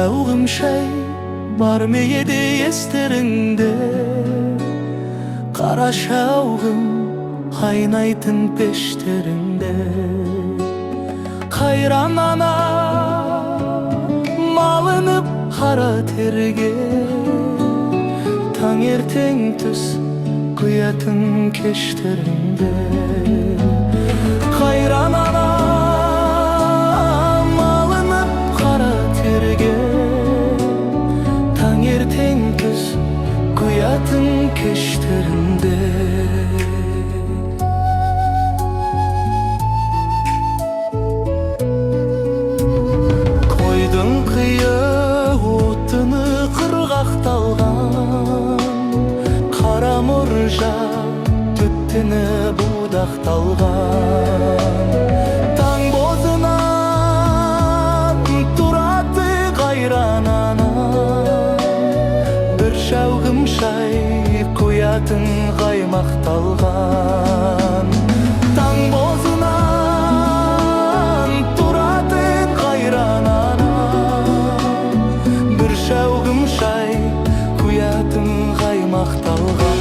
шауғым шай бар ма еді естеріңде? Қара шауғым қайнайтын пештеріңде. Қайран ана малынып қара терге, таңертең түс құятын кештеріңде. Қайран ана малынып қара терге, таңертең түс құятын кештеріңде. Қойдың қиы отыны қырғақталған, қара мұржа түттіні будақталған. Таң бозынан тұрады қайран ана, бір шауғым шай қоятын қаймақталған. Таң бозынан тұрады қайран ана, бір шауғым шай қоятын қаймақталған.